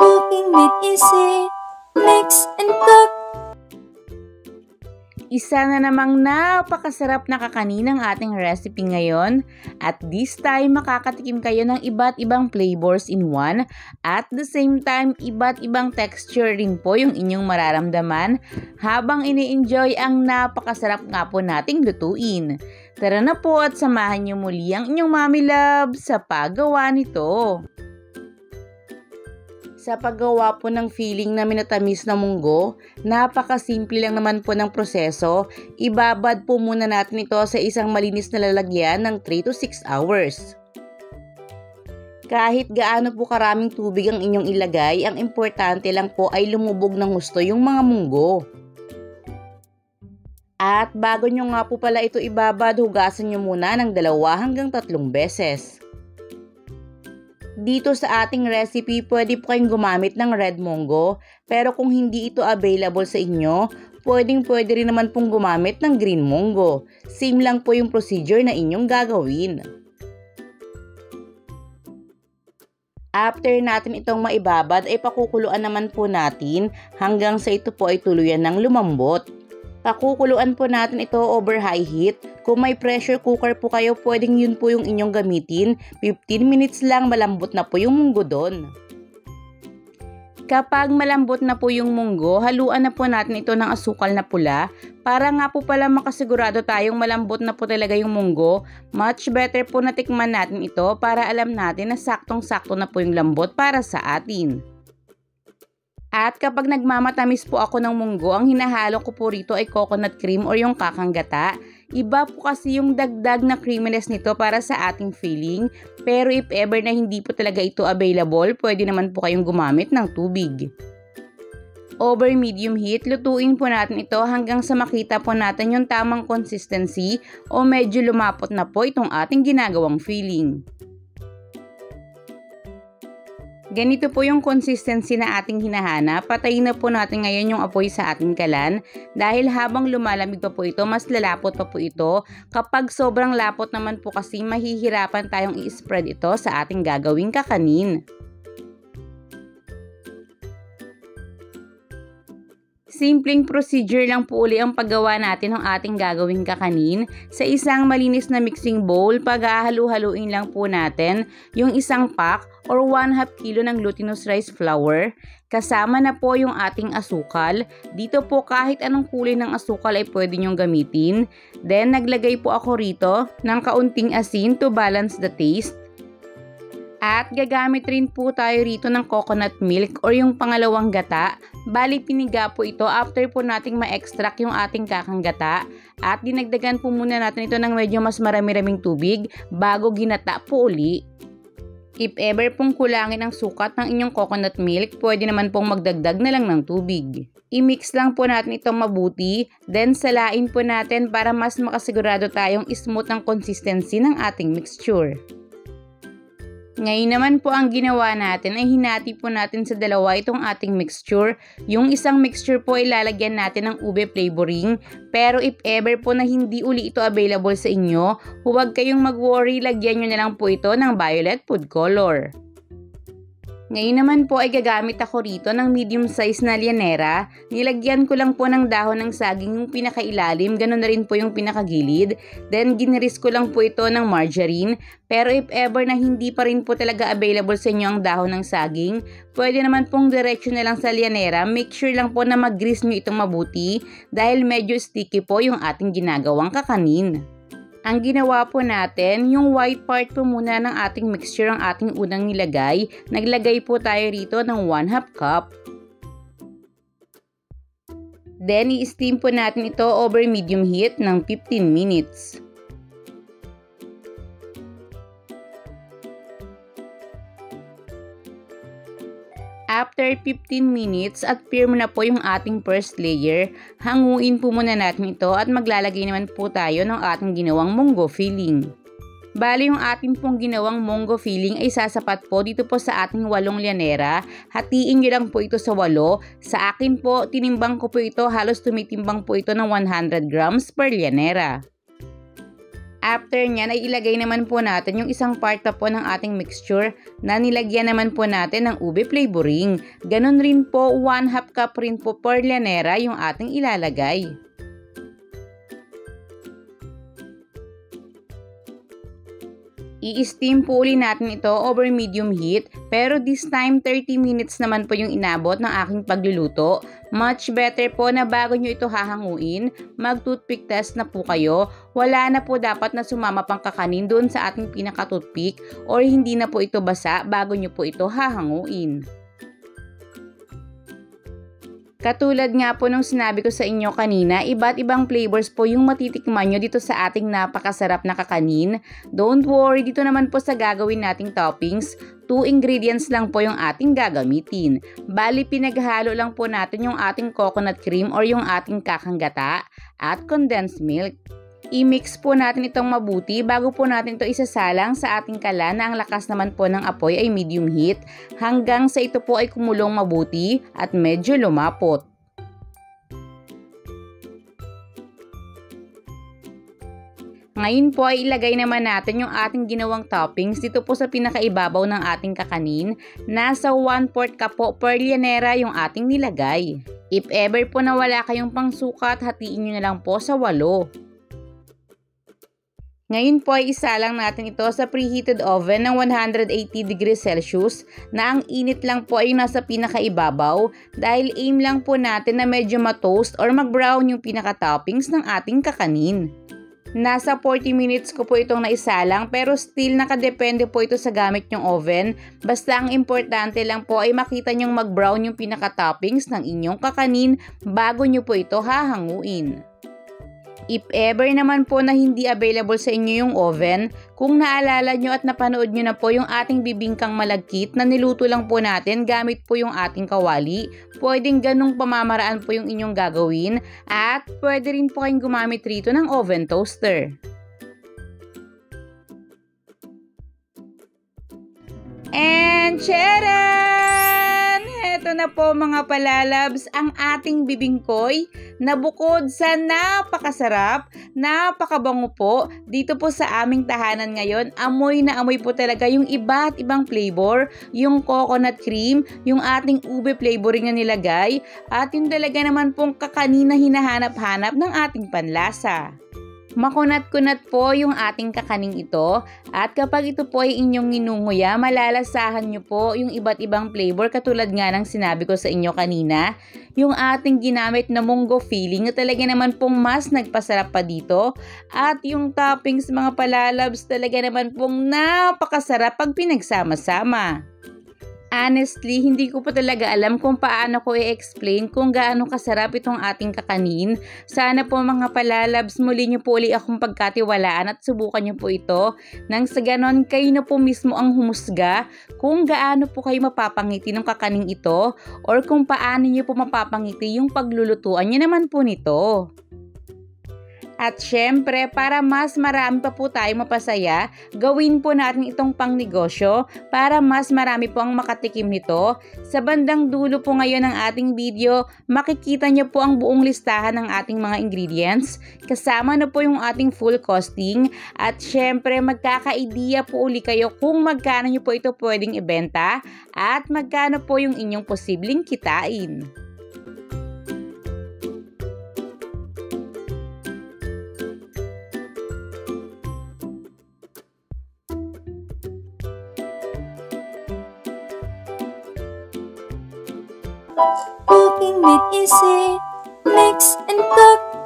Cooking with Easy, mix and cook. Isa na namang napakasarap na kakanin ang ating recipe ngayon. At this time, makakatikim kayo ng iba't ibang flavors in one. At the same time, iba't ibang texture rin po yung inyong mararamdaman habang ini-enjoy ang napakasarap nga po nating lutuin. Tara na po at samahan niyo muli ang inyong Mommy Love sa paggawa nito. Sa paggawa po ng filling na minatamis na munggo, napakasimple lang naman po ng proseso. Ibabad po muna natin ito sa isang malinis na lalagyan ng 3 to 6 hours. Kahit gaano po karaming tubig ang inyong ilagay, ang importante lang po ay lumubog ng husto yung mga munggo. At bago nyo nga po pala ito ibabad, hugasan nyo muna ng 2 hanggang 3 beses. Dito sa ating recipe, pwede po kayong gumamit ng red munggo, pero kung hindi ito available sa inyo, pwede rin naman pong gumamit ng green munggo. Same lang po yung procedure na inyong gagawin. After natin itong maibabad, ay pakukuluan naman po natin hanggang sa ito po ay tuluyan ng lumambot. Pakukuluan po natin ito over high heat. Kung may pressure cooker po kayo, pwedeng yun po yung inyong gamitin. 15 minutes lang, malambot na po yung munggo doon. Kapag malambot na po yung munggo, haluan na po natin ito ng asukal na pula. Para nga po pala makasigurado tayong malambot na po talaga yung munggo, much better po natikman natin ito para alam natin na saktong-sakto na po yung lambot para sa atin. At kapag nagmamatamis po ako ng munggo, ang hinahalo ko po rito ay coconut cream or yung kakanggata. Iba po kasi yung dagdag na creaminess nito para sa ating filling. Pero if ever na hindi po talaga ito available, pwede naman po kayong gumamit ng tubig. Over medium heat, lutuin po natin ito hanggang sa makita po natin yung tamang consistency o medyo lumapot na po itong ating ginagawang filling. Ganito po yung consistency na ating hinahanap. Patayin na po natin ngayon yung apoy sa ating kalan dahil habang lumalamig pa po ito, mas lalapot pa po ito. Kapag sobrang lapot naman po kasi, mahihirapan tayong i-spread ito sa ating gagawing kakanin. Simpleng procedure lang po uli ang paggawa natin ng ating gagawing kakanin. Sa isang malinis na mixing bowl, paghahalu-haluin lang po natin yung isang pack or 1/2 kilo ng glutinous rice flour. Kasama na po yung ating asukal. Dito po kahit anong kulay ng asukal ay pwede nyong gamitin. Then naglagay po ako rito ng kaunting asin to balance the taste. At gagamit rin po tayo rito ng coconut milk or yung pangalawang gata. Bali piniga po ito after po nating ma-extract yung ating kakanggata. At dinagdagan po muna natin ito ng medyo mas marami-raming tubig bago ginata po uli. If ever pong kulangin ang sukat ng inyong coconut milk, pwede naman pong magdagdag na lang ng tubig. I-mix lang po natin itong mabuti, then salain po natin para mas makasigurado tayong smooth ang consistency ng ating mixture. Ngayon naman po ang ginawa natin ay hinati po natin sa 2 itong ating mixture. Yung isang mixture po ay lalagyan natin ng ube flavoring. Pero if ever po na hindi uli ito available sa inyo, huwag kayong mag-worry, lagyan nyo na lang po ito ng violet food color. Ngayon naman po ay gagamit ako rito ng medium size na llanera. Nilagyan ko lang po ng dahon ng saging yung pinakailalim, ganun na rin po yung pinakagilid. Then giniris ko lang po ito ng margarine. Pero if ever na hindi pa rin po talaga available sa inyo ang dahon ng saging, pwede naman pong diretso na lang sa llanera. Make sure lang po na mag-grease nyo itong mabuti dahil medyo sticky po yung ating ginagawang kakanin. Ang ginawa po natin, yung white part po muna ng ating mixture ang ating unang nilagay. Naglagay po tayo rito ng 1/2 cup. Then, i-steam po natin ito over medium heat ng 15 minutes. After 15 minutes at firm na po yung ating first layer, hanguin po muna natin ito at maglalagay naman po tayo ng ating ginawang munggo filling. Bali yung ating pong ginawang munggo filling ay sasapat po dito po sa ating 8 llanera. Hatiin nyo lang po ito sa 8. Sa akin po, tinimbang ko po ito, halos tumitimbang po ito ng 100 grams per llanera. After nyan ay ilagay naman po natin yung isang part na po ng ating mixture na nilagyan naman po natin ng ube flavoring. Ganon rin po 1/2 cup rin po per llanera yung ating ilalagay. I-steam po uli natin ito over medium heat, pero this time 30 minutes naman po yung inabot ng aking pagluluto. Much better po na bago nyo ito hahanguin, mag-toothpick test na po kayo. Wala na po dapat na sumama pang kakanin doon sa ating pinaka-toothpick or hindi na po ito basa bago nyo po ito hahanguin. Katulad nga po nung sinabi ko sa inyo kanina, iba't ibang flavors po yung matitikman nyo dito sa ating napakasarap na kakanin. Don't worry, dito naman po sa gagawin nating toppings, 2 ingredients lang po yung ating gagamitin. Bali, pinaghalo lang po natin yung ating coconut cream or yung ating kakanggata at condensed milk. I-mix po natin itong mabuti bago po natin ito isasalang sa ating kalan na ang lakas naman po ng apoy ay medium heat hanggang sa ito po ay kumulong mabuti at medyo lumapot. Ngayon po ay ilagay naman natin yung ating ginawang toppings dito po sa pinakaibabaw ng ating kakanin. Nasa 1/4 cup po per llanera yung ating nilagay. If ever po na wala kayong pangsukat, hatiin nyo na lang po sa 8. Ngayon po ay isalang natin ito sa preheated oven ng 180 degrees Celsius na ang init lang po ay nasa pinakaibabaw dahil aim lang po natin na medyo ma-toast or mag-brown yung pinaka-toppings ng ating kakanin. Nasa 40 minutes ko po itong naisalang pero still nakadepende po ito sa gamit yung oven. Basta ang importante lang po ay makita nyong mag-brown yung pinaka-toppings ng inyong kakanin bago nyo po ito hahanguin. If ever naman po na hindi available sa inyo yung oven, kung naalala nyo at napanood nyo na po yung ating bibingkang malagkit na niluto lang po natin gamit po yung ating kawali, pwedeng ganong pamamaraan po yung inyong gagawin at pwede rin po kayong gumamit rito ng oven toaster. And charan! Ito na po mga palalabs ang ating bibingkoy na bukod sa napakasarap, napakabango po, dito po sa aming tahanan ngayon, amoy na amoy po talaga yung iba't ibang flavor, yung coconut cream, yung ating ube flavoring na nilagay, at yung talaga naman pong kakanin na hinahanap-hanap ng ating panlasa. Makunat-kunat po yung ating kakaning ito at kapag ito po ay inyong ninunguya, malalasahan nyo po yung iba't ibang flavor katulad nga ng sinabi ko sa inyo kanina. Yung ating ginamit na munggo filling na talaga naman pong mas nagpasarap pa dito at yung toppings mga palalabs talaga naman pong napakasarap pag pinagsama-sama. Honestly, hindi ko pa talaga alam kung paano ko i-explain kung gaano kasarap itong ating kakanin. Sana po mga palalabs, muli nyo po uli akong pagkatiwalaan at subukan nyo po ito. Nang sa ganon, kayo na po mismo ang humusga kung gaano po kayo mapapangiti ng kakaning ito or kung paano nyo po mapapangiti yung paglulutuan nyo naman po nito. At syempre, para mas marami pa po tayo mapasaya, gawin po natin itong pangnegosyo para mas marami po ang makatikim nito. Sa bandang dulo po ngayon ng ating video, makikita nyo po ang buong listahan ng ating mga ingredients. Kasama na po yung ating full costing. At syempre, magkaka-idea po uli kayo kung magkano nyo po ito pwedeng ibenta at magkano po yung inyong posibleng kitain. Cooking with easy, mix and cook.